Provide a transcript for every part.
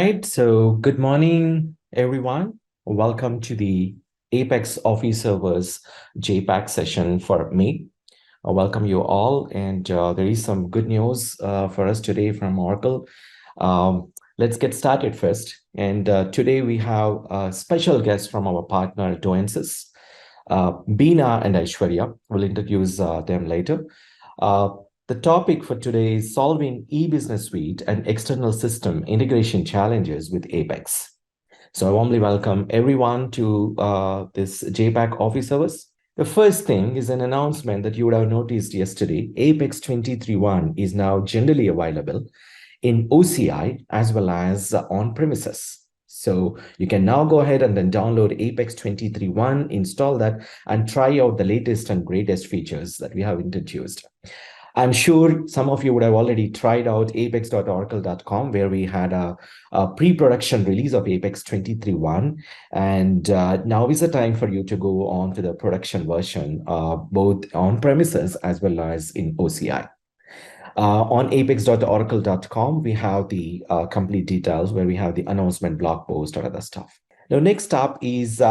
right, so good morning, everyone. Welcome to the Apex Office Servers JPAC session for May. I welcome you all, and there is some good news for us today from Oracle. Let's get started first. And today we have a special guest from our partner, Doyensys. Beena and Aishwarya. We'll introduce them later. Uh, the topic for today is solving e-business suite and external system integration challenges with Apex. So I warmly welcome everyone to this JPAC office hours. The first thing is an announcement that you would have noticed yesterday. Apex 23.1 is now generally available in OCI as well as on premises. So you can now go ahead and then download Apex 23.1, install that, and try out the latest and greatest features that we have introduced. I'm sure some of you would have already tried out apex.oracle.com, where we had a pre-production release of Apex 23.1. And now is the time for you to go on to the production version, both on premises as well as in OCI. On apex.oracle.com, we have the complete details where we have the announcement blog post or other stuff. Now, next up is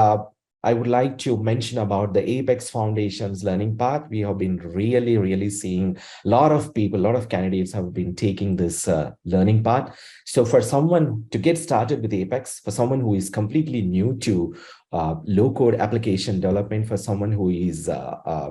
I would like to mention about the Apex Foundations learning path. We have been really seeing a lot of people, a lot of candidates have been taking this learning path. So for someone to get started with Apex, for someone who is completely new to low-code application development, for someone who is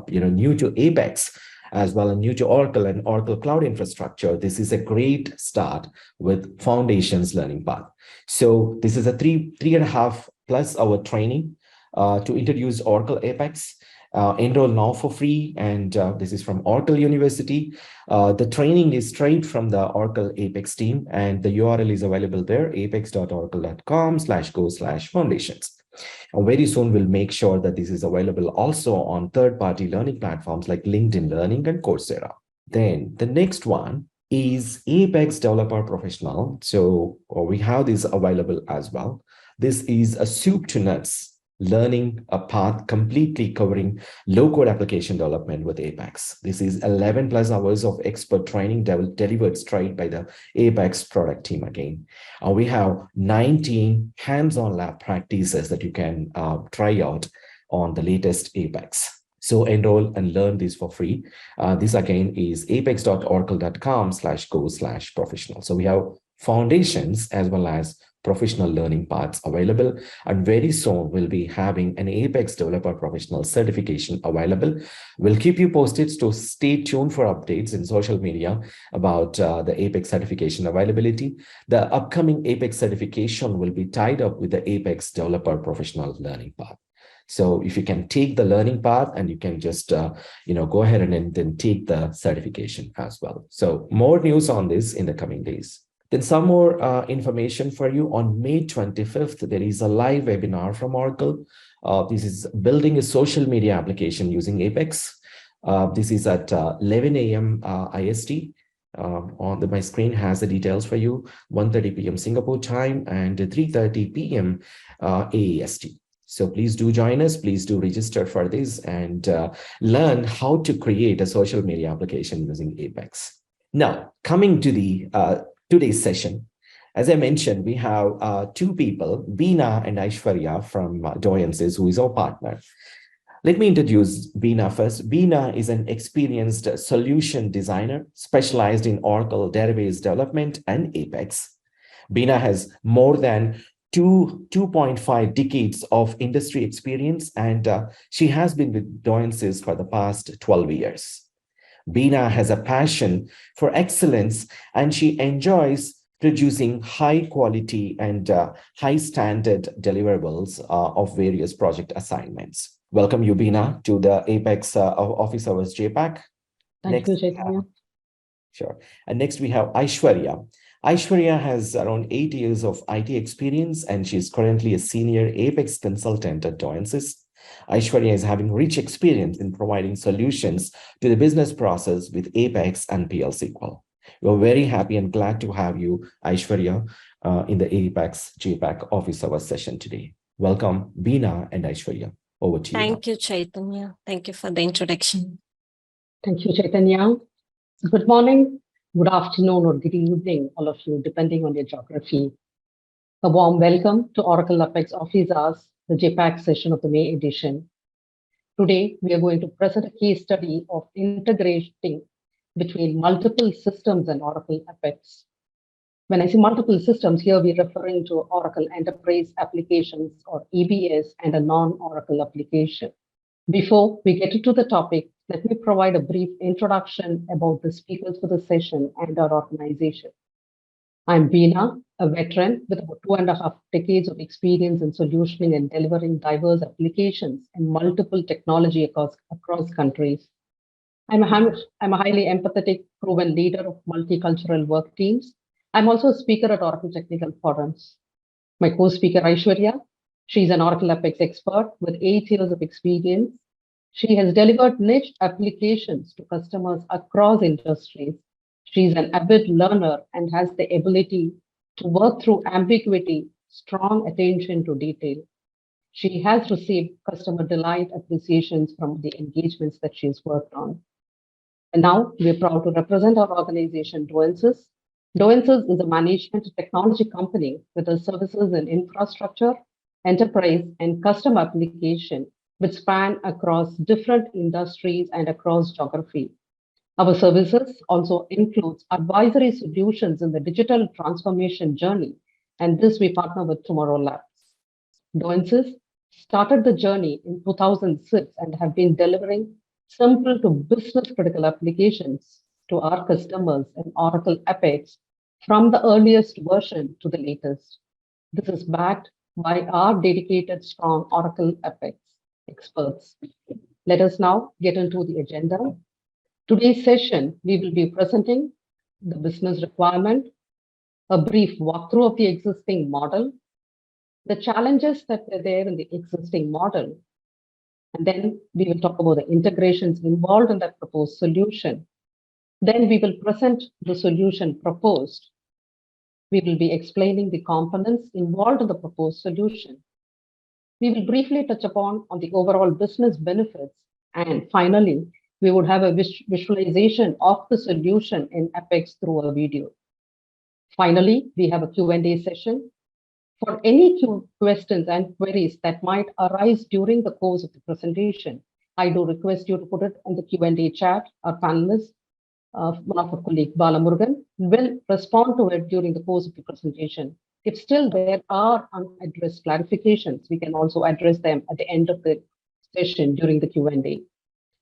new to Apex, as well as new to Oracle and Oracle Cloud Infrastructure, this is a great start with Foundations learning path. So this is a three and a half plus hour training to introduce Oracle Apex. Enroll now for free, and this is from Oracle University. The training is straight from the Oracle Apex team, and the URL is available there, apex.oracle.com/go/foundations. And very soon we'll make sure that this is available also on third-party learning platforms like LinkedIn Learning and Coursera. Then the next one is Apex Developer Professional. So we have this available as well. This is a soup to nuts learning a path completely covering low-code application development with Apex. This is 11 plus hours of expert training delivered straight by the Apex product team again. We have 19 hands-on lab practices that you can try out on the latest Apex. So enroll and learn this for free. This again is apex.oracle.com/go/professional. So we have foundations as well as professional learning paths available, and very soon we'll be having an Apex Developer Professional certification available. We'll keep you posted, so stay tuned for updates in social media about the Apex certification availability. The upcoming Apex certification will be tied up with the Apex Developer Professional learning path. So if you can take the learning path, and you can just go ahead and then take the certification as well. So more news on this in the coming days. Then some more information for you. On May 25th, there is a live webinar from Oracle. This is building a social media application using Apex. This is at 11 a.m. IST. My screen has the details for you. 1:30 p.m. Singapore time and 3:30 p.m. AEST. So please do join us. Please do register for this and learn how to create a social media application using Apex. Now, coming to the today's session, as I mentioned, we have two people, Beena and Aishwarya from Doyensys, who is our partner. Let me introduce Beena first. Beena is an experienced solution designer specialized in Oracle database development and Apex. Beena has more than 2.5 decades of industry experience, and she has been with Doyensys for the past 12 years. Beena has a passion for excellence, and she enjoys producing high quality and high standard deliverables of various project assignments. Welcome you, Beena, to the Apex Office Hours JPAC. Thank you, Chaitanya. Sure. And next we have Aishwarya. Aishwarya has around 8 years of IT experience, and she's currently a senior Apex consultant at Doyensys. Aishwarya is having rich experience in providing solutions to the business process with Apex and PL SQL. We're very happy and glad to have you, Aishwarya, in the Apex JPAC Office Hours session today. Welcome, Beena and Aishwarya. Over to you. Thank you, Chaitanya. Thank you for the introduction. Thank you, Chaitanya. Good morning, good afternoon, or good evening, all of you, depending on your geography. A warm welcome to Oracle Apex Office Hours, the JPAC session of the May edition. Today, we are going to present a case study of integrating between multiple systems and Oracle Apex. When I say multiple systems, here we're referring to Oracle Enterprise Applications or EBS and a non-Oracle application. Before we get into the topic, let me provide a brief introduction about the speakers for the session and our organization. I'm Veena, a veteran with about 2.5 decades of experience in solutioning and delivering diverse applications in multiple technology across countries. I'm a highly empathetic, proven leader of multicultural work teams. I'm also a speaker at Oracle Technical Forums. My co-speaker, Aishwarya, she's an Oracle Apex expert with 8 years of experience. She has delivered niche applications to customers across industries. She's an avid learner and has the ability to work through ambiguity, strong attention to detail. She has received customer delight appreciations from the engagements that she's worked on. And now we're proud to represent our organization, Doyensys. Doyensys is a management technology company with its services in infrastructure, enterprise, and custom application, which span across different industries and across geography. Our services also includes advisory solutions in the digital transformation journey, and this we partner with Tomorrow Labs. Doyensys started the journey in 2006 and have been delivering simple to business critical applications to our customers in Oracle Apex from the earliest version to the latest. This is backed by our dedicated, strong Oracle Apex experts. Let us now get into the agenda. Today's session, we will be presenting the business requirement, a brief walkthrough of the existing model, the challenges that were there in the existing model, and then we will talk about the integrations involved in that proposed solution. Then we will present the solution proposed. We will be explaining the components involved in the proposed solution. We will briefly touch upon the overall business benefits, and finally, we would have a visualization of the solution in Apex through a video. Finally, we have a Q&A session. For any questions and queries that might arise during the course of the presentation, I do request you to put it in the Q&A chat. Our panelists, one of our colleagues, Bala Murugan, will respond to it during the course of the presentation. If still there are unaddressed clarifications, we can also address them at the end of the session during the Q&A.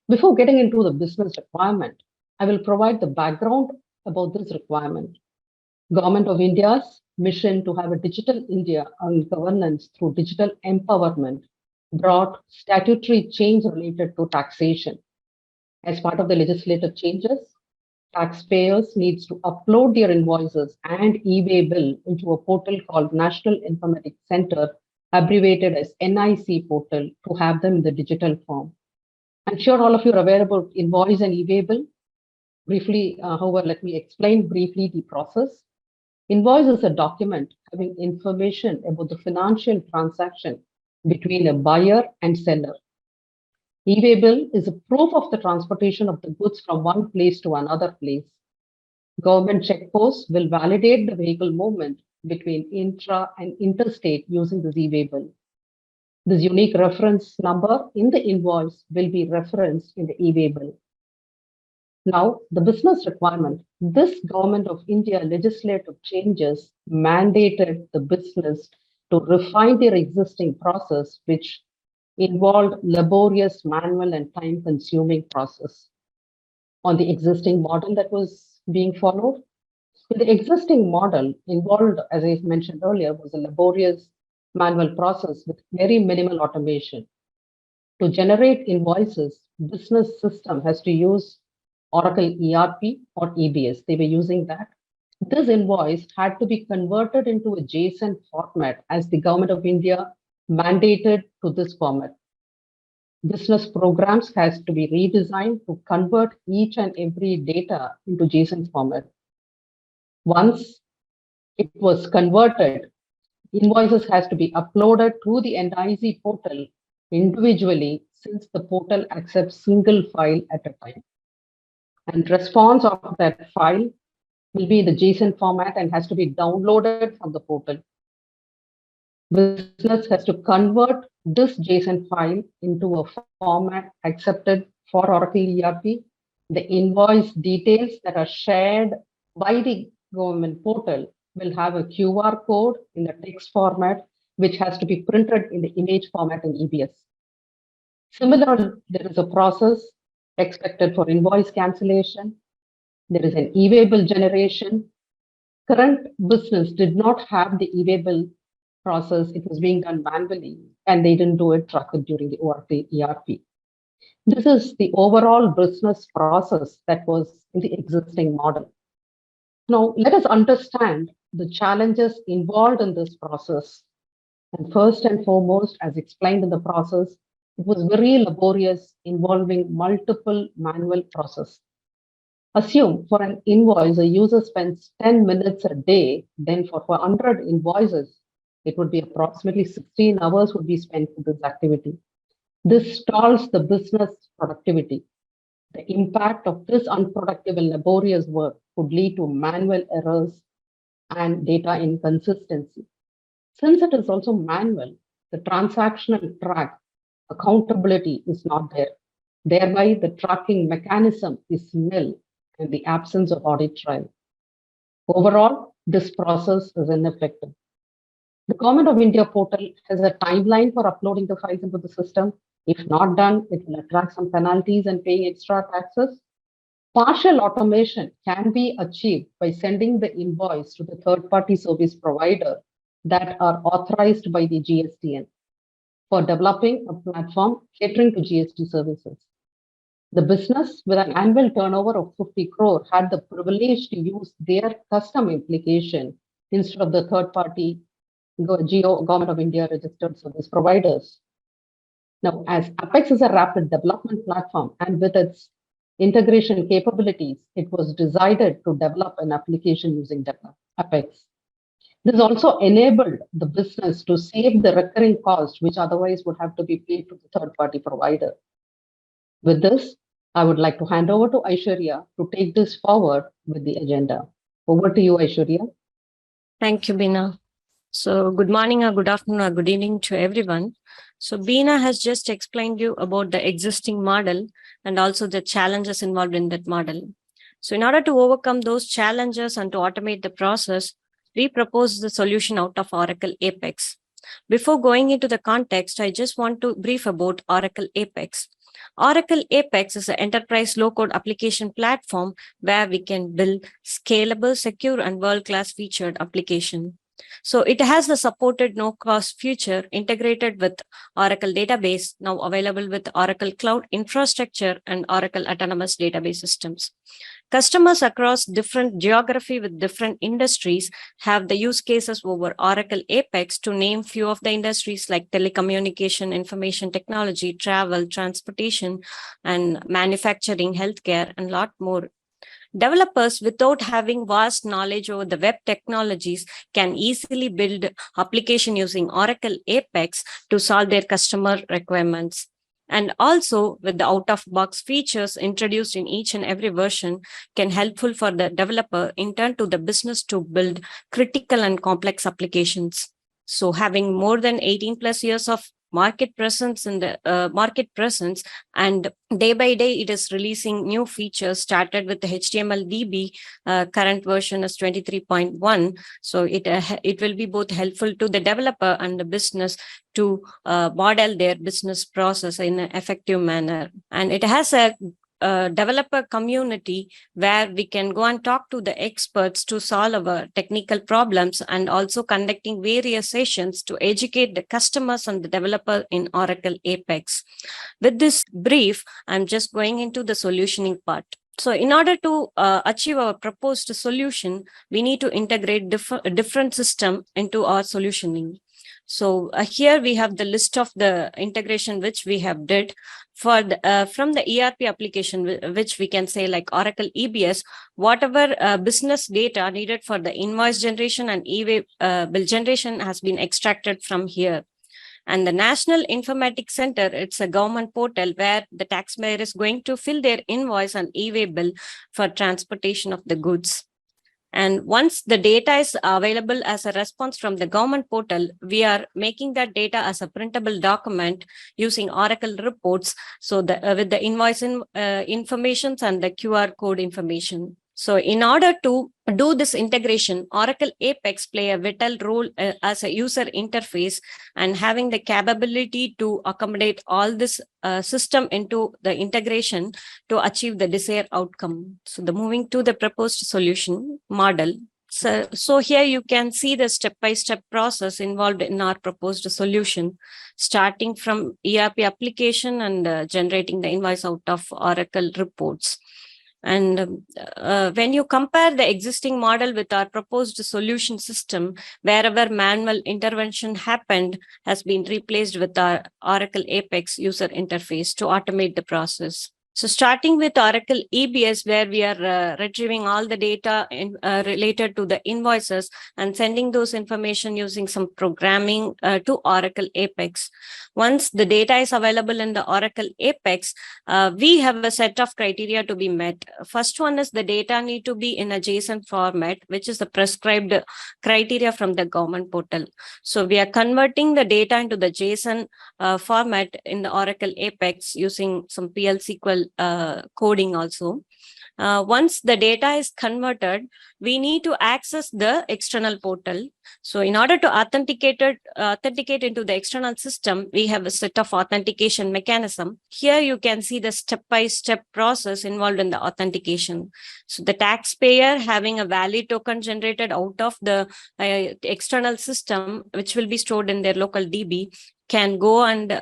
Before getting into the business requirement, I will provide the background about this requirement. Government of India's mission to have a digital India on governance through digital empowerment brought statutory change related to taxation. As part of the legislative changes, taxpayers needs to upload their invoices and e-way bill into a portal called National Informatics Center, abbreviated as NIC portal, to have them in the digital form. I'm sure all of you are aware about invoice and e-way bill. Briefly, however, let me explain briefly the process. Invoice is a document having information about the financial transaction between a buyer and seller. E-way bill is a proof of the transportation of the goods from one place to another place. Government checkposts will validate the vehicle movement between intra and interstate using the e-way bill. This unique reference number in the invoice will be referenced in the e-way bill. Now, the business requirement. This Government of India legislative changes mandated the business to refine their existing process, which involved laborious, manual, and time-consuming process. On the existing model that was being followed, the existing model involved, as I mentioned earlier, was a laborious manual process with very minimal automation. To generate invoices, business system has to use Oracle ERP or EBS. They were using that. This invoice had to be converted into a JSON format as the Government of India mandated to this format. Business programs has to be redesigned to convert each and every data into JSON format. Once it was converted, invoices has to be uploaded to the NIC portal individually, since the portal accepts single file at a time. And response of that file will be the JSON format and has to be downloaded from the portal. Business has to convert this JSON file into a format accepted for Oracle ERP. The invoice details that are shared by the government portal will have a QR code in the text format, which has to be printed in the image format in EBS. Similarly, there is a process expected for invoice cancellation. There is an e-way bill generation. Current business did not have the e-way bill process. It was being done manually, and they didn't do it tracked during the Oracle ERP. This is the overall business process that was in the existing model. Now, let us understand the challenges involved in this process. And first and foremost, as explained in the process, it was very laborious, involving multiple manual processes. Assume for an invoice, a user spends 10 minutes a day, then for 100 invoices, it would be approximately 16 hours would be spent for this activity. This stalls the business productivity. The impact of this unproductive and laborious work could lead to manual errors and data inconsistency. Since it is also manual, the transactional track accountability is not there. Thereby, the tracking mechanism is nil in the absence of audit trail. Overall, this process is ineffective. The Government of India portal has a timeline for uploading the files into the system. If not done, it will attract some penalties and paying extra taxes. Partial automation can be achieved by sending the invoice to the third-party service provider that are authorized by the GSTN for developing a platform catering to GST services. The business with an annual turnover of 50 crore had the privilege to use their custom application instead of the third-party Government of India registered service providers. Now, as Apex is a rapid development platform and with its integration capabilities, it was decided to develop an application using Apex. This also enabled the business to save the recurring cost, which otherwise would have to be paid to the third-party provider. With this, I would like to hand over to Aishwarya to take this forward with the agenda. Over to you, Aishwarya. Thank you, Beena. So good morning or good afternoon or good evening to everyone. So Beena has just explained you about the existing model and also the challenges involved in that model. So in order to overcome those challenges and to automate the process, we propose the solution out of Oracle Apex. Before going into the context, I just want to brief about Oracle Apex. Oracle Apex is an enterprise low-code application platform where we can build scalable, secure, and world-class featured application. So it has the supported no-cost feature integrated with Oracle database, now available with Oracle Cloud Infrastructure and Oracle Autonomous Database Systems. Customers across different geography with different industries have the use cases over Oracle Apex, to name few of the industries like telecommunication, information technology, travel, transportation, and manufacturing, healthcare, and a lot more. Developers without having vast knowledge over the web technologies can easily build application using Oracle Apex to solve their customer requirements. And also with the out-of-box features introduced in each and every version can helpful for the developer in turn to the business to build critical and complex applications. So having more than 18 plus years of market presence and day by day it is releasing new features, started with the HTML-DB. Current version is 23.1. So it will be both helpful to the developer and the business to model their business process in an effective manner. And it has a developer community where we can go and talk to the experts to solve our technical problems, and also conducting various sessions to educate the customers and the developer in Oracle Apex. With this brief, I'm just going into the solutioning part. So in order to achieve our proposed solution, we need to integrate different system into our solutioning. So here we have the list of the integration which we have did for the, from the ERP application, which we can say like Oracle EBS, whatever business data needed for the invoice generation and e-way bill generation has been extracted from here. And the National Informatics Center, it's a government portal where the taxpayer is going to fill their invoice and e-way bill for transportation of the goods. And once the data is available as a response from the government portal, we are making that data as a printable document using Oracle reports. So with the invoice informations and the QR code information. So in order to do this integration, Oracle Apex play a vital role as a user interface and having the capability to accommodate all this system into the integration to achieve the desired outcome. So moving to the proposed solution model. So here you can see the step-by-step process involved in our proposed solution, starting from ERP application and generating the invoice out of Oracle reports. And when you compare the existing model with our proposed solution system, wherever manual intervention happened has been replaced with our Oracle Apex user interface to automate the process. So starting with Oracle EBS, where we are retrieving all the data related to the invoices and sending those information using some programming to Oracle Apex. Once the data is available in the Oracle Apex, we have a set of criteria to be met. First one is the data need to be in a JSON format, which is the prescribed criteria from the government portal. So we are converting the data into the JSON format in the Oracle Apex using some PL SQL coding also. Once the data is converted, we need to access the external portal. So in order to authenticate into the external system, we have a set of authentication mechanism. Here you can see the step-by-step process involved in the authentication. So the taxpayer having a valid token generated out of the external system, which will be stored in their local DB, can go and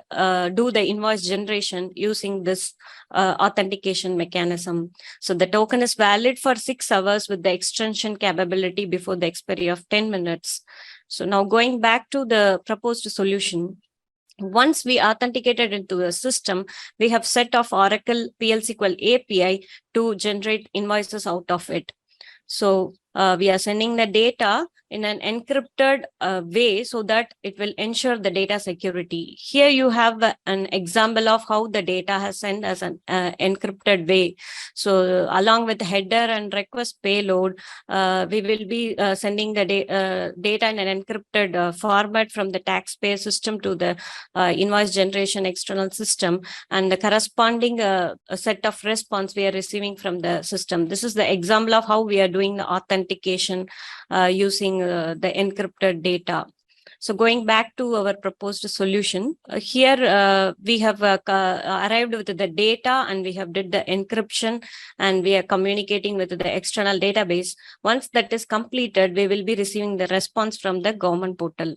do the invoice generation using this authentication mechanism. So the token is valid for 6 hours with the extension capability before the expiry of 10 minutes. So now going back to the proposed solution, once we authenticated into the system, we have set of Oracle PL SQL API to generate invoices out of it. So we are sending the data in an encrypted way so that it will ensure the data security. Here you have an example of how the data has sent as an encrypted way. So along with the header and request payload, we will be sending the data in an encrypted format from the taxpayer system to the invoice generation external system, and the corresponding set of response we are receiving from the system. This is the example of how we are doing the authentication using the encrypted data. So going back to our proposed solution, here we have arrived with the data and we have did the encryption and we are communicating with the external database. Once that is completed, we will be receiving the response from the government portal.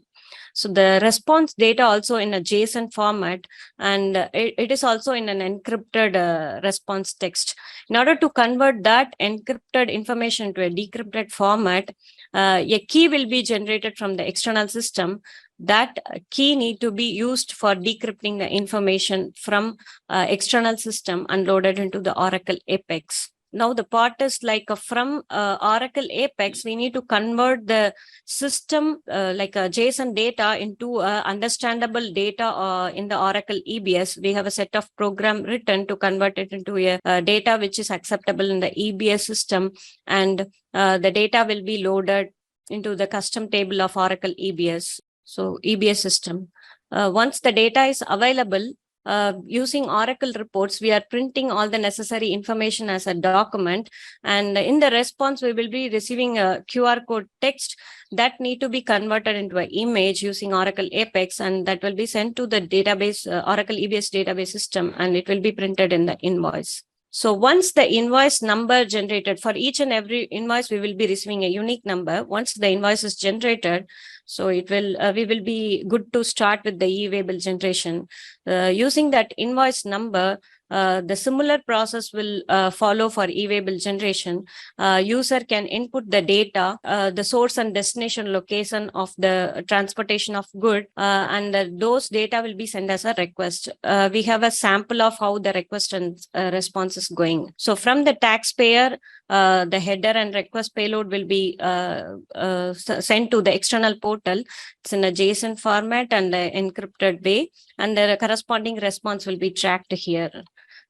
So the response data also in a JSON format, and it is also in an encrypted response text. In order to convert that encrypted information to a decrypted format, a key will be generated from the external system. That key need to be used for decrypting the information from external system and loaded into the Oracle Apex. Now the part is like from Oracle Apex, we need to convert the system like a JSON data into understandable data in the Oracle EBS. We have a set of program written to convert it into a data which is acceptable in the EBS system, and the data will be loaded into the custom table of Oracle EBS. So EBS system. Once the data is available, using Oracle reports, we are printing all the necessary information as a document, and in the response, we will be receiving a QR code text that need to be converted into an image using Oracle Apex, and that will be sent to the database, Oracle EBS database system, and it will be printed in the invoice. So once the invoice number generated, for each and every invoice, we will be receiving a unique number. Once the invoice is generated, so it will we will be good to start with the e-waybill generation. Using that invoice number, the similar process will follow for e-waybill generation. User can input the data, the source and destination location of the transportation of good, and those data will be sent as a request. We have a sample of how the request and response is going. So from the taxpayer, the header and request payload will be sent to the external portal. It's in a JSON format and encrypted way, and the corresponding response will be tracked here.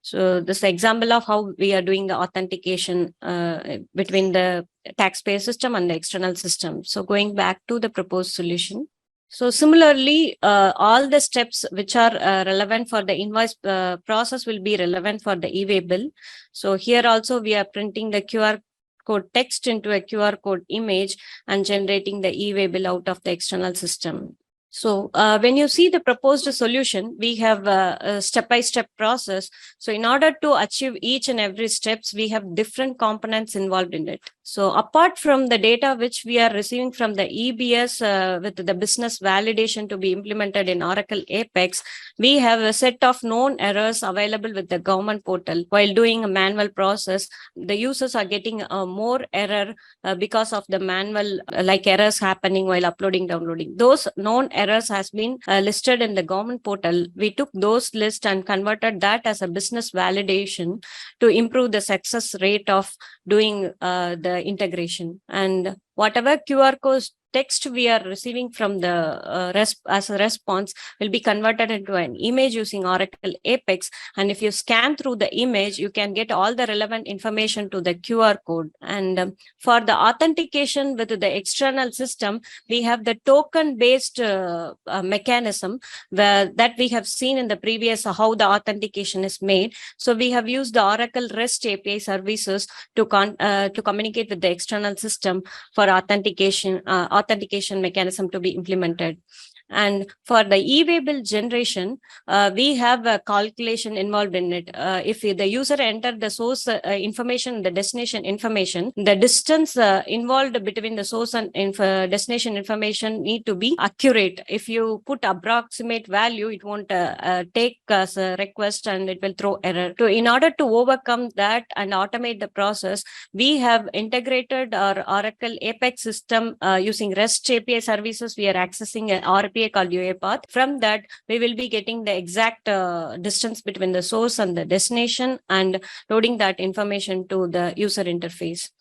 So this is an example of how we are doing the authentication between the taxpayer system and the external system. So going back to the proposed solution. So similarly, all the steps which are relevant for the invoice process will be relevant for the e-way bill. So here also we are printing the QR code text into a QR code image and generating the e-way bill out of the external system. So when you see the proposed solution, we have a step-by-step process. So in order to achieve each and every steps, we have different components involved in it. So apart from the data which we are receiving from the EBS with the business validation to be implemented in Oracle Apex, we have a set of known errors available with the government portal. While doing a manual process, the users are getting more error because of the manual like errors happening while uploading, downloading. Those known errors has been listed in the government portal. We took those lists and converted that as a business validation to improve the success rate of doing the integration. And whatever QR code text we are receiving from the as a response will be converted into an image using Oracle Apex. And if you scan through the image, you can get all the relevant information to the QR code. And for the authentication with the external system, we have the token-based mechanism that we have seen in the previous how the authentication is made. So we have used the Oracle REST API services to communicate with the external system for authentication mechanism to be implemented. And for the e-way bill generation, we have a calculation involved in it. If the user entered the source information, the destination information, the distance involved between the source and destination information need to be accurate. If you put approximate value, it won't take as a request and it will throw error. In order to overcome that and automate the process, we have integrated our Oracle Apex system using REST API services. We are accessing an RPA called UiPath. From that, we will be getting the exact distance between the source and the destination and loading that information to the user interface.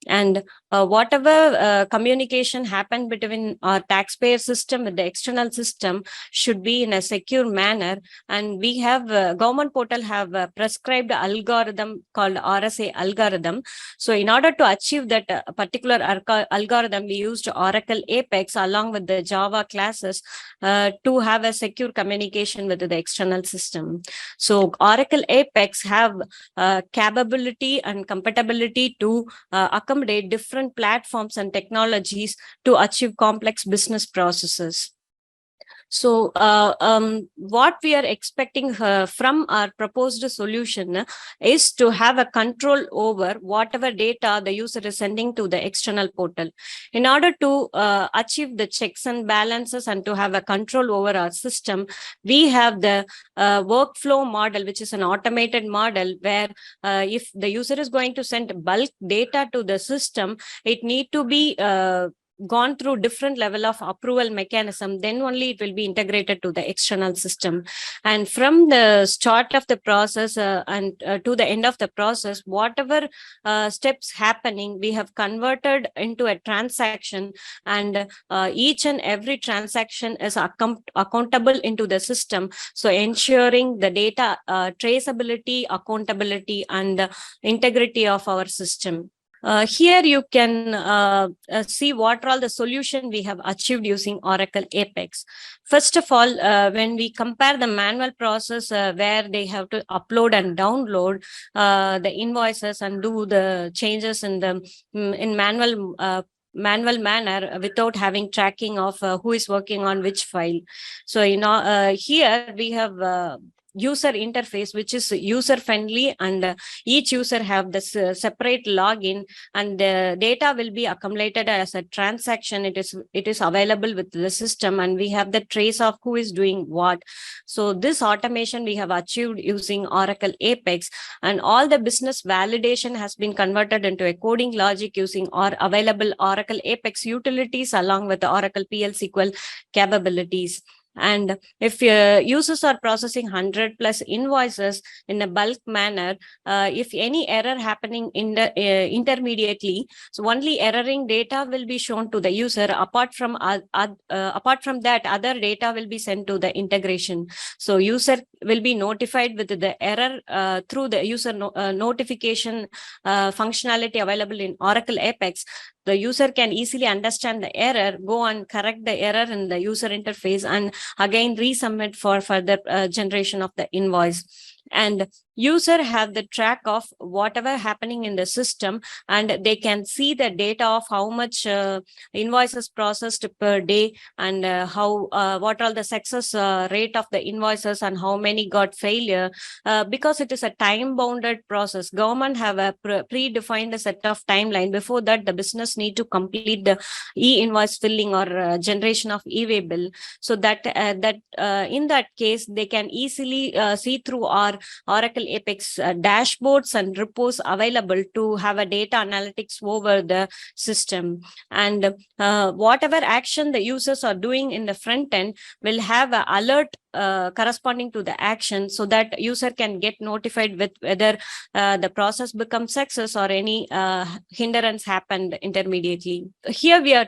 And whatever communication happened between our taxpayer system with the external system should be in a secure manner. And we have government portal have a prescribed algorithm called RSA algorithm. So in order to achieve that particular algorithm, we used Oracle Apex along with the Java classes to have a secure communication with the external system. So Oracle Apex have capability and compatibility to accommodate different platforms and technologies to achieve complex business processes. So what we are expecting from our proposed solution is to have a control over whatever data the user is sending to the external portal. In order to achieve the checks and balances and to have a control over our system, we have the workflow model, which is an automated model where if the user is going to send bulk data to the system, it need to be gone through different level of approval mechanism, then only it will be integrated to the external system. And from the start of the process and to the end of the process, whatever steps happening, we have converted into a transaction, and each and every transaction is accountable into the system. So ensuring the data traceability, accountability, and integrity of our system. Here you can see what are all the solution we have achieved using Oracle Apex. First of all, when we compare the manual process where they have to upload and download the invoices and do the changes in the manual manner without having tracking of who is working on which file. So here we have user interface which is user friendly, and each user have the separate login, and the data will be accumulated as a transaction. It is available with the system, and we have the trace of who is doing what. So this automation we have achieved using Oracle Apex, and all the business validation has been converted into a coding logic using available Oracle Apex utilities along with the Oracle PL SQL capabilities. And if users are processing 100 plus invoices in a bulk manner, if any error happening in the intermediately, so only erroring data will be shown to the user. Apart from that, other data will be sent to the integration. So user will be notified with the error through the user notification functionality available in Oracle Apex. The user can easily understand the error, go and correct the error in the user interface, and again resubmit for further generation of the invoice. And user have the track of whatever happening in the system, and they can see the data of how much invoices processed per day, and what are the success rate of the invoices, and how many got failure, because it is a time bounded process. Government have a predefined set of timeline. Before that, the business need to complete the e-invoice filling or generation of e-way bill. So that in that case, they can easily see through our Oracle Apex dashboards and reports available to have a data analytics over the system. And whatever action the users are doing in the front end will have an alert corresponding to the action, so that user can get notified with whether the process becomes success or any hindrance happened intermediately. Here we are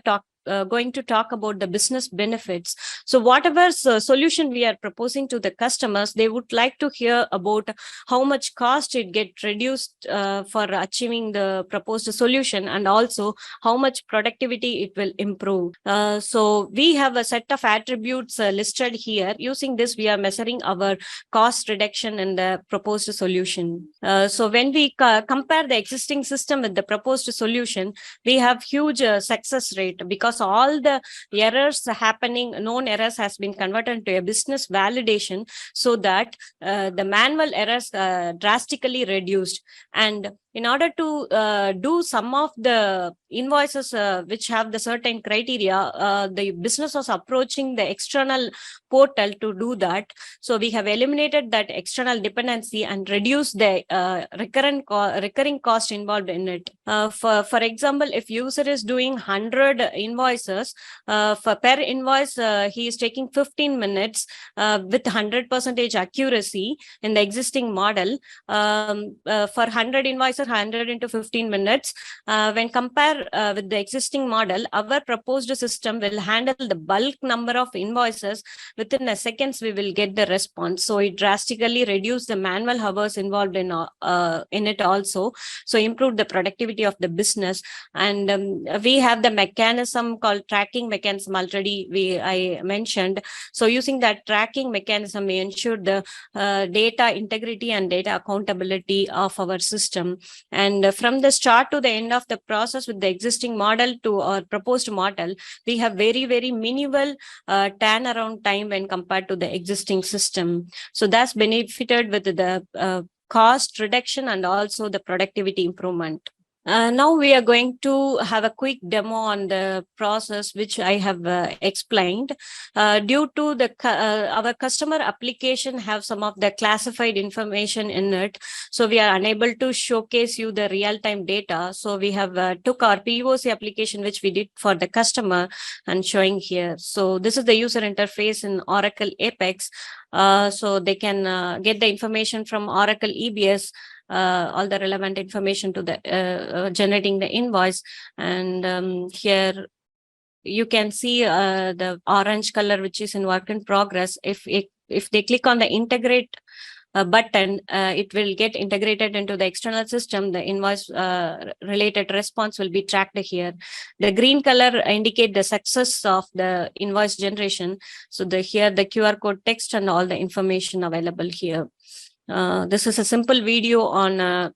going to talk about the business benefits. So whatever solution we are proposing to the customers, they would like to hear about how much cost it get reduced for achieving the proposed solution, and also how much productivity it will improve. So we have a set of attributes listed here. Using this, we are measuring our cost reduction in the proposed solution. So when we compare the existing system with the proposed solution, we have huge success rate, because all the errors happening, known errors, has been converted to a business validation, so that the manual errors drastically reduced. And in order to do some of the invoices which have the certain criteria, the business was approaching the external portal to do that. So we have eliminated that external dependency and reduced the recurring cost involved in it. For example, if user is doing 100 invoices, for per invoice, he is taking 15 minutes with 100% accuracy in the existing model. For 100 invoices, 100 into 15 minutes. When compared with the existing model, our proposed system will handle the bulk number of invoices within a seconds. We will get the response. So it drastically reduced the manual hours involved in it also. So improve the productivity of the business. And we have the mechanism called tracking mechanism already I mentioned. So using that tracking mechanism, we ensure the data integrity and data accountability of our system. And from the start to the end of the process with the existing model to our proposed model, we have very, very minimal turnaround time when compared to the existing system. So that's benefited with the cost reduction and also the productivity improvement. Now we are going to have a quick demo on the process which I have explained. Due to the our customer application have some of the classified information in it, so we are unable to showcase you the real-time data. So we have took our POC application which we did for the customer and showing here. So this is the user interface in Oracle Apex. So they can get the information from Oracle EBS, all the relevant information to the generating the invoice. And here you can see the orange color, which is in work in progress. If they click on the integrate button, it will get integrated into the external system. The invoice related response will be tracked here. The green color indicate the success of the invoice generation. So here the QR code text and all the information available here. This is a simple video on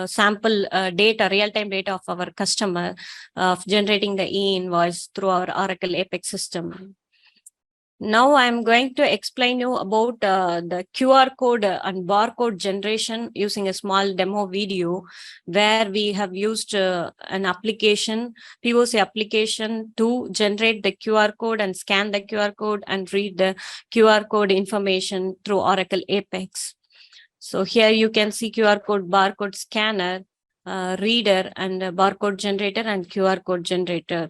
sample data, real-time data of our customer of generating the e-invoice through our Oracle Apex system. Now I'm going to explain you about the QR code and barcode generation using a small demo video where we have used an application, POC application, to generate the QR code and scan the QR code and read the QR code information through Oracle Apex. So here you can see QR code, barcode scanner, reader, and barcode generator and QR code generator.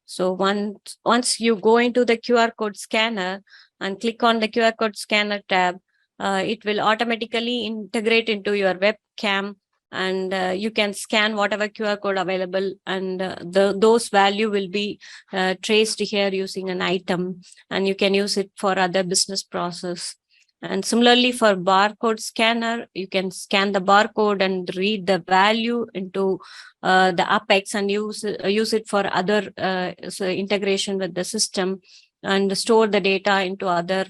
So once you go into the QR code scanner and click on the QR code scanner tab, it will automatically integrate into your webcam, and you can scan whatever QR code available, and those value will be traced here using an item, and you can use it for other business process. And similarly for barcode scanner, you can scan the barcode and read the value into the Apex and use it for other so integration with the system, and store the data into other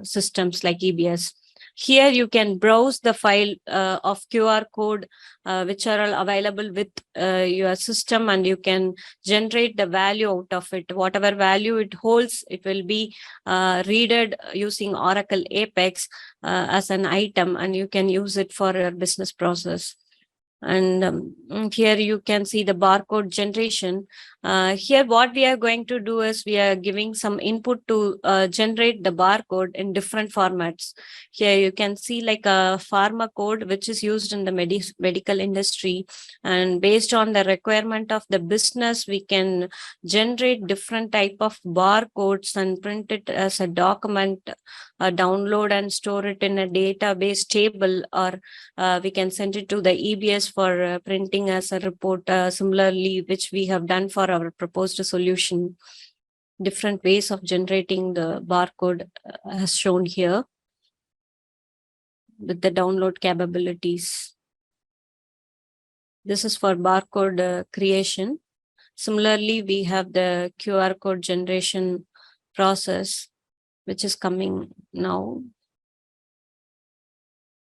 systems like EBS. Here you can browse the file of QR code which are all available with your system, and you can generate the value out of it. Whatever value it holds, it will be readed using Oracle Apex as an item, and you can use it for your business process. And here you can see the barcode generation. Here what we are going to do is we are giving some input to generate the barcode in different formats. Here you can see like a pharma code which is used in the medical industry, and based on the requirement of the business, we can generate different type of barcodes and print it as a document, download and store it in a database table, or we can send it to the EBS for printing as a report, similarly, which we have done for our proposed solution. Different ways of generating the barcode as shown here with the download capabilities. This is for barcode creation. Similarly, we have the QR code generation process, which is coming now.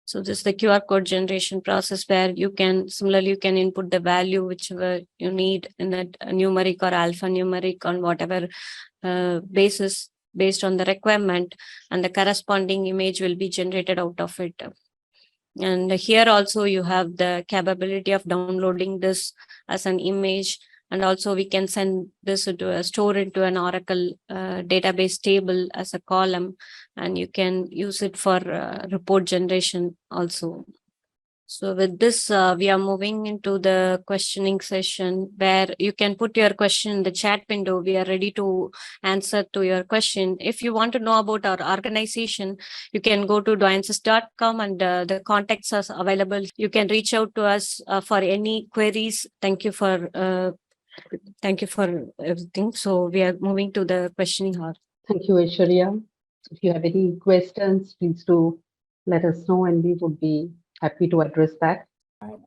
So this is the QR code generation process, where you can input the value whichever you need in a numeric or alphanumeric on whatever basis based on the requirement, and the corresponding image will be generated out of it. And here also you have the capability of downloading this as an image, and also we can send this into store into an Oracle database table as a column, and you can use it for report generation also. So with this, we are moving into the questioning session, where you can put your question in the chat window. We are ready to answer to your question. If you want to know about our organization, you can go to doyensys.com, and the contacts are available. You can reach out to us for any queries. Thank you for everything. So we are moving to the questioning hour. Thank you, Aishwarya. If you have any questions, please do let us know, and we would be happy to address that.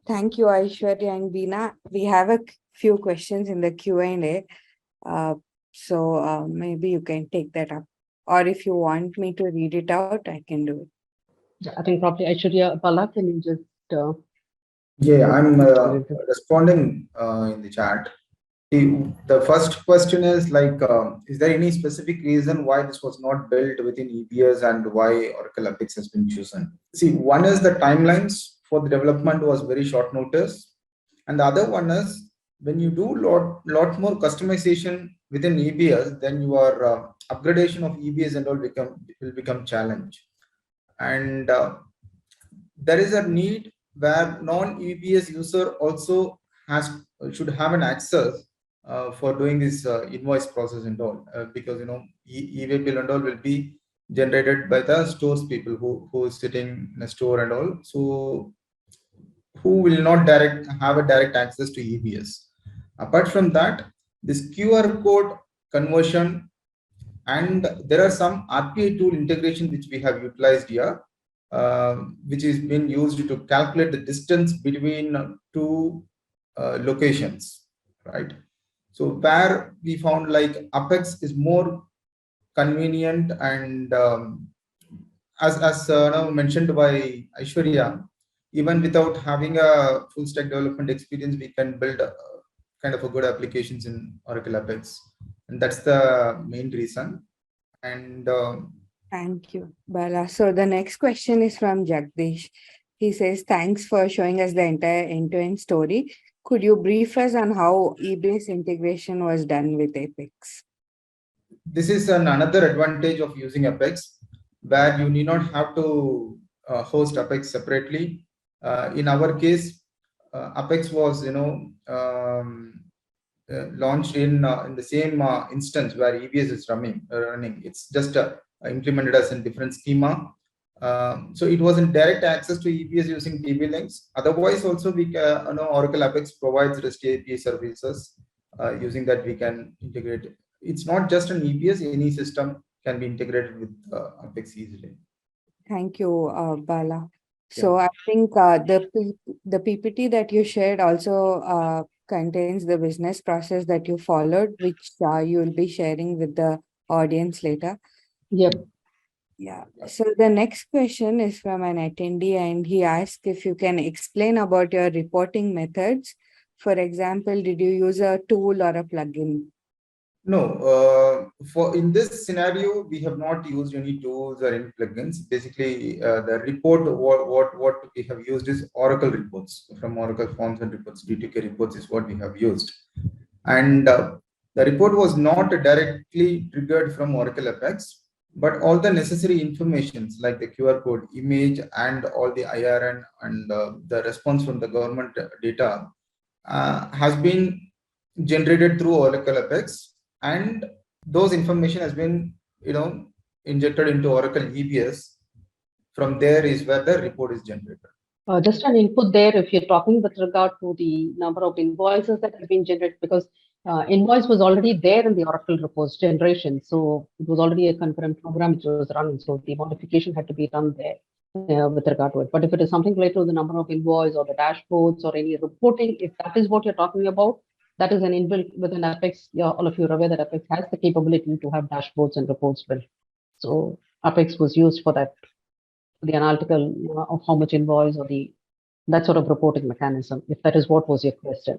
Thank you, Aishwarya and Beena. We have a few questions in the Q&A. So maybe you can take that up. Or if you want me to read it out, I can do it. I think probably Aishwarya Bala, can you just... Yeah, I'm responding in the chat. The first question is like, is there any specific reason why this was not built within EBS and why Oracle Apex has been chosen? See, one is the timelines for the development was very short notice. And the other one is when you do lot more customization within EBS, then your upgradation of EBS and all will become challenge. And there is a need where non-EBS user also should have an access for doing this invoice process and all, because e-way bill and all will be generated by the stores people who is sitting in a store and all, so who will not have a direct access to EBS. Apart from that, this QR code conversion, and there are some RPA tool integration which we have utilized here, which is being used to calculate the distance between two locations, right? So where we found like Apex is more convenient, and as now mentioned by Aishwarya, even without having a full stack development experience, we can build kind of a good applications in Oracle Apex, and that's the main reason. And thank you, Bala. So the next question is from Jagdish. He says, thanks for showing us the entire end-to-end story. Could you brief us on how EBS integration was done with Apex? This is another advantage of using Apex, where you need not have to host Apex separately. In our case, Apex was, launched in the same instance where EBS is running. It's just implemented as a different schema. So it was in direct access to EBS using DB links. Otherwise, also we can, Oracle Apex provides REST API services. Using that, we can integrate. It's not just an EBS; any system can be integrated with Apex easily. Thank you, Bala. So I think the PPT that you shared also contains the business process that you followed, which you will be sharing with the audience later. Yep. Yeah. So the next question is from an attendee, and he asked if you can explain about your reporting methods. For example, did you use a tool or a plugin? No, for in this scenario, we have not used any tools or any plugins. Basically, the report what we have used is Oracle reports from Oracle Forms and Reports. D2K reports is what we have used, and the report was not directly triggered from Oracle Apex, but all the necessary informations like the QR code, image, and all the IRN and the response from the government data has been generated through Oracle Apex. And those information has been, injected into Oracle EBS. From there is where the report is generated. Just an input there, if you're talking with regard to the number of invoices that have been generated, because invoice was already there in the Oracle reports generation. So it was already a concurrent program which was running. So the modification had to be done there with regard to it. But if it is something related to the number of invoice or the dashboards or any reporting, if that is what you're talking about, that is an inbuilt within Apex. All of you are aware that Apex has the capability to have dashboards and reports built. So Apex was used for that, the analytical of how much invoice or that sort of reporting mechanism, if that is what was your question.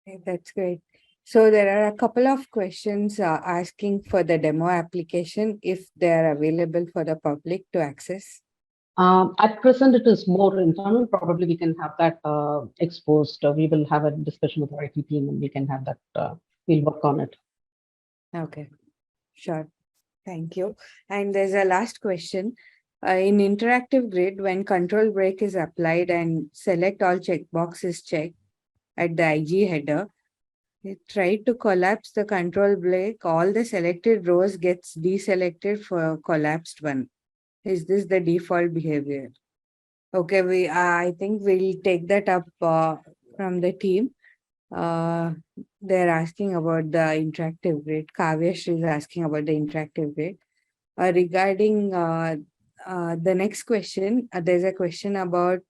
Okay, that's great. So there are a couple of questions asking for the demo application if they are available for the public to access. At present, it is more internal. Probably we can have that exposed. We will have a discussion with our IT team and we can have that. We'll work on it. Okay, sure. Thank you. And there's a last question. In interactive grid, when control break is applied and select all checkbox is checked at the IG header, it tried to collapse the control break. All the selected rows gets deselected for collapsed one. Is this the default behavior? Okay, I think we'll take that up from the team. They're asking about the interactive grid. Kavyash is asking about the interactive grid. Regarding the next question, there's a question about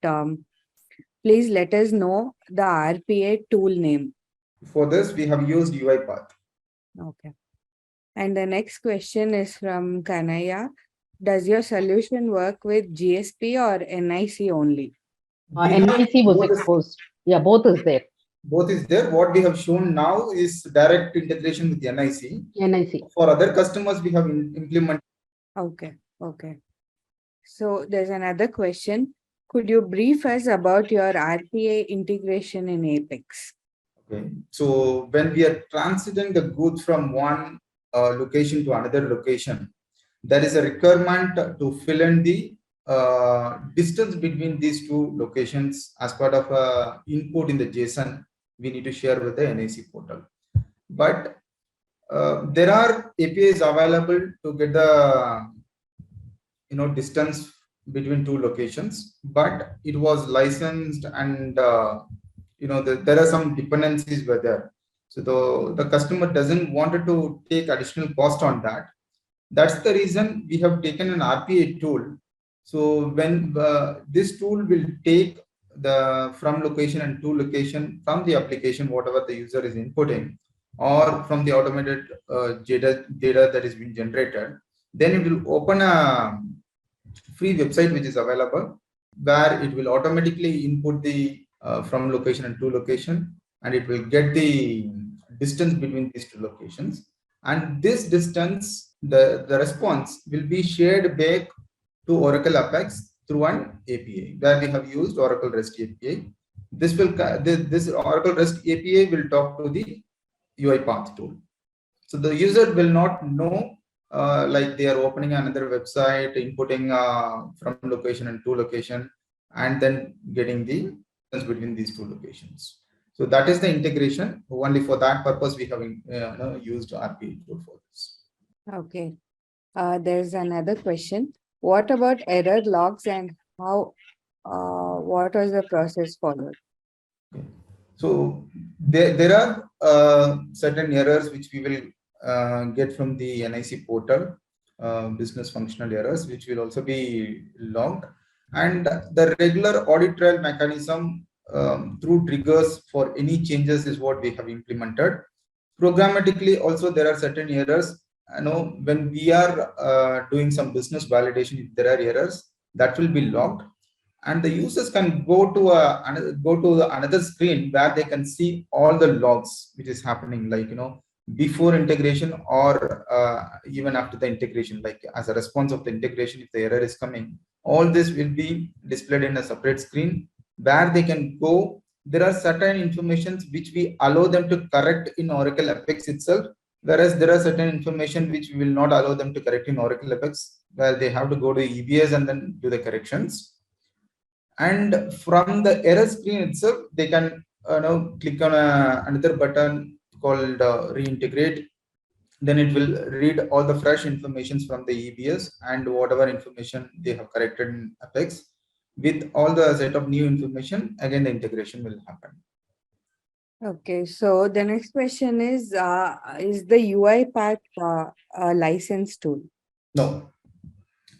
please let us know the RPA tool name. For this, we have used UiPath. Okay. And the next question is from Kanaya. Does your solution work with GSP or NIC only? NIC was exposed. Yeah, both is there. Both is there. What we have shown now is direct integration with NIC. NIC. For other customers, we have implemented. Okay. Okay. So there's another question. Could you brief us about your RPA integration in Apex? Okay. So when we are transiting the goods from one location to another location, there is a requirement to fill in the distance between these two locations as part of input in the JSON we need to share with the NIC portal. But there are APIs available to get the distance between two locations, but it was licensed and there are some dependencies were there. So the customer doesn't want to take additional cost on that. That's the reason we have taken an RPA tool. So when this tool will take the from location and to location from the application, whatever the user is inputting, or from the automated data that is being generated, then it will open a free website which is available where it will automatically input the from location and to location, and it will get the distance between these two locations. And this distance, the response will be shared back to Oracle Apex through an API where we have used Oracle REST API. This Oracle REST API will talk to the UiPath tool. So the user will not know like they are opening another website, inputting from location and to location, and then getting the distance between these two locations. So that is the integration. Only for that purpose, we have used RPA tool for this. Okay. There's another question. What about error logs and how, what was the process followed? Okay. So there are certain errors which we will get from the NIC portal, business functional errors, which will also be logged. And the regular audit trail mechanism through triggers for any changes is what we have implemented. Programmatically, also there are certain errors. When we are doing some business validation, if there are errors, that will be logged, and the users can go to another screen where they can see all the logs which is happening, like before integration or even after the integration, like as a response of the integration. If the error is coming, all this will be displayed in a separate screen where they can go. There are certain informations which we allow them to correct in Oracle Apex itself, whereas there are certain information which we will not allow them to correct in Oracle Apex, where they have to go to EBS and then do the corrections. And from the error screen itself, they can click on another button called reintegrate. Then it will read all the fresh informations from the EBS and whatever information they have corrected in Apex. With all the set of new information, again the integration will happen. Okay, so the next question is the UiPath a license tool? No,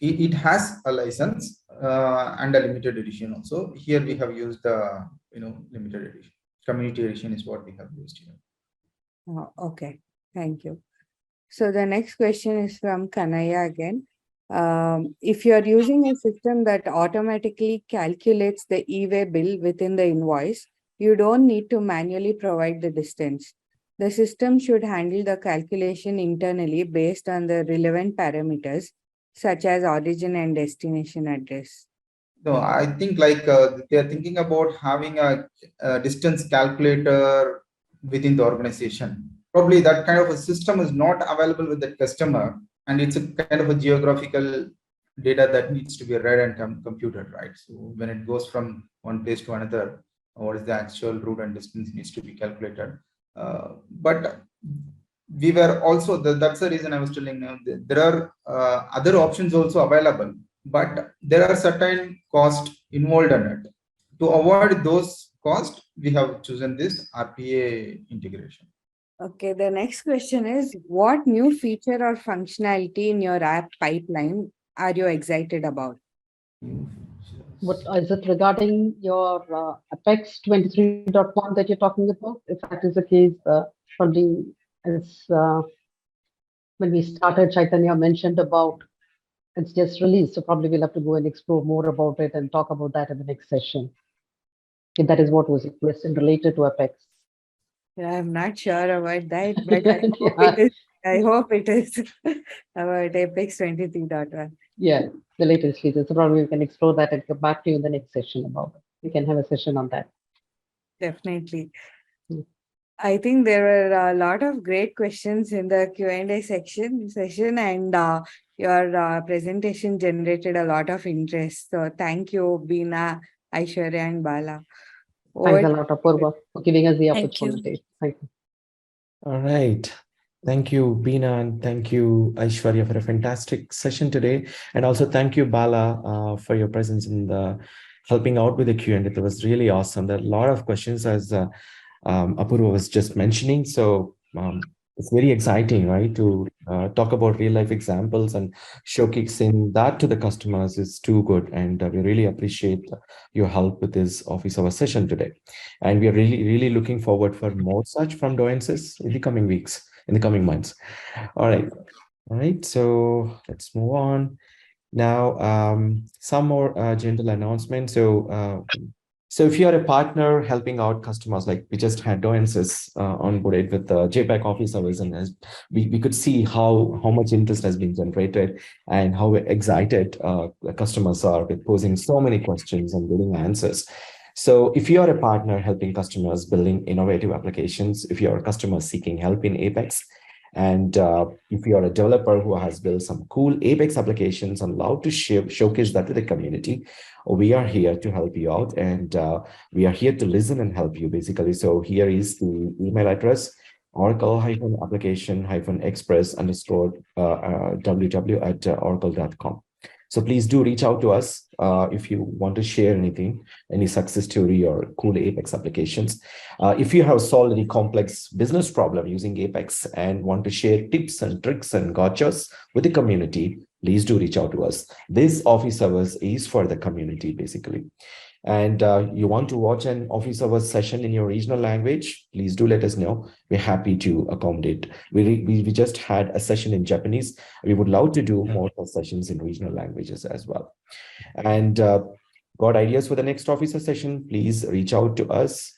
it has a license and a limited edition also. Here we have used the limited edition. Community edition is what we have used here. Oh, okay, thank you. So the next question is from Kanaya again. If you are using a system that automatically calculates the e-way bill within the invoice, you don't need to manually provide the distance. The system should handle the calculation internally based on the relevant parameters, such as origin and destination address. No, I think like they are thinking about having a distance calculator within the organization. Probably that kind of a system is not available with the customer, and it's a kind of a geographical data that needs to be read and computed, right? So when it goes from one place to another, what is the actual route and distance needs to be calculated. But we were also, that's the reason I was telling you, there are other options also available, but there are certain costs involved in it. To avoid those costs, we have chosen this RPA integration. Okay, the next question is, what new feature or functionality in your app pipeline are you excited about? What is it regarding your Apex 23.1 that you're talking about? If that is the case, probably as when we started, Chaitanya mentioned about it's just released, so probably we'll have to go and explore more about it and talk about that in the next session. If that is what was requested related to Apex. Yeah, I'm not sure about that, but I hope it is about Apex 23.1. Yeah, the latest features. So probably we can explore that and come back to you in the next session about it. We can have a session on that. Definitely. Hmm. I think there were a lot of great questions in the Q&A session, and your presentation generated a lot of interest. So thank you, Beena, Aishwarya, and Bala. Thanks a lot, Apurva, for giving us the Thank you. opportunity. Thank you. All right. Thank you, Beena, and thank you, Aishwarya, for a fantastic session today. And also thank you, Bala, for your presence in the helping out with the Q&A. It was really awesome. There are a lot of questions, as Apurva was just mentioning. So it's very exciting, right, to talk about real life examples, and showcasing that to the customers is too good. And we really appreciate your help with this office hour session today. And we are really looking forward for more such from Doyensys in the coming weeks, in the coming months. All right. So let's move on. Now, some more general announcements. So if you are a partner helping out customers, like we just had Doyensys onboarded with the JPAC office hours, and as we could see how much interest has been generated and how excited customers are with posing so many questions and getting answers. So if you are a partner helping customers building innovative applications, if you are a customer seeking help in Apex, And if you are a developer who has built some cool Apex applications and love to showcase that to the community, we are here to help you out, and we are here to listen and help you basically. So here is the email address: oracle-application_ww@oracle.com. So please do reach out to us if you want to share anything, any success story or cool Apex applications. If you have solved any complex business problem using Apex and want to share tips and tricks and gotchas with the community, please do reach out to us. This Office Hours is for the community, basically. And you want to watch an Office Hours session in your regional language, please do let us know. We're happy to accommodate. We just had a session in Japanese. We would love to do more sessions in regional languages as well. And got ideas for the next officer session, please reach out to us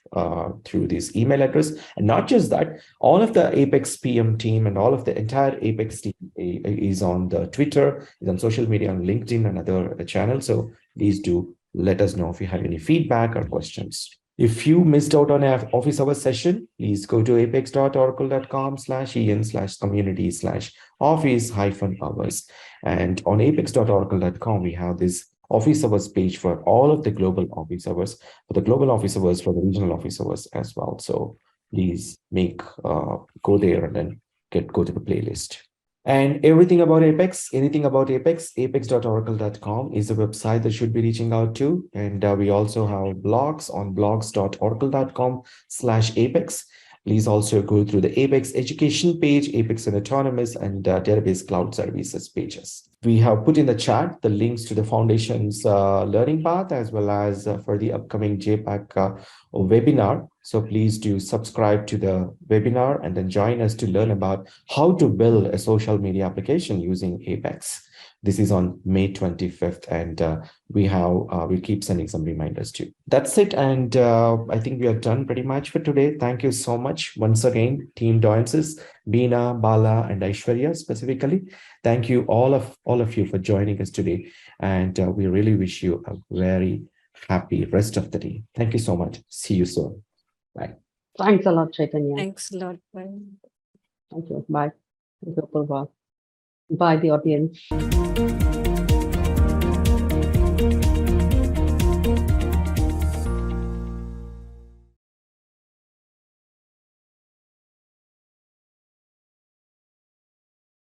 through this email address. And not just that, all of the Apex PM team and all of the entire Apex team is on the Twitter, is on social media, on LinkedIn and other channels. So please do let us know if you have any feedback or questions. If you missed out on our Office Hours session, please go to apex.oracle.com/en/community/office-hours. And on apex.oracle.com, we have this Office Hours page for all of the global Office Hours, for the global Office Hours, for the regional Office Hours as well. So please go there and then go to the playlist. And everything about Apex, anything about Apex, apex.oracle.com is the website that should be reaching out to. And we also have blogs on blogs.oracle.com/Apex. Please also go through the Apex education page, Apex and Autonomous, and database cloud services pages. We have put in the chat the links to the Foundation's learning path, as well as for the upcoming JPAC webinar. So please do subscribe to the webinar and then join us to learn about how to build a social media application using Apex. This is on May 25th, and we'll keep sending some reminders too. That's it, and I think we are done pretty much for today. Thank you so much once again, Team Doyensys, Beena, Bala, and Aishwarya specifically. Thank you all of you for joining us today, and we really wish you a very happy rest of the day. Thank you so much. See you soon. Bye. Thanks a lot, Chaitanya. Thanks a lot. Bye. Thank you. Bye. Thank you, Purva. Bye, the audience.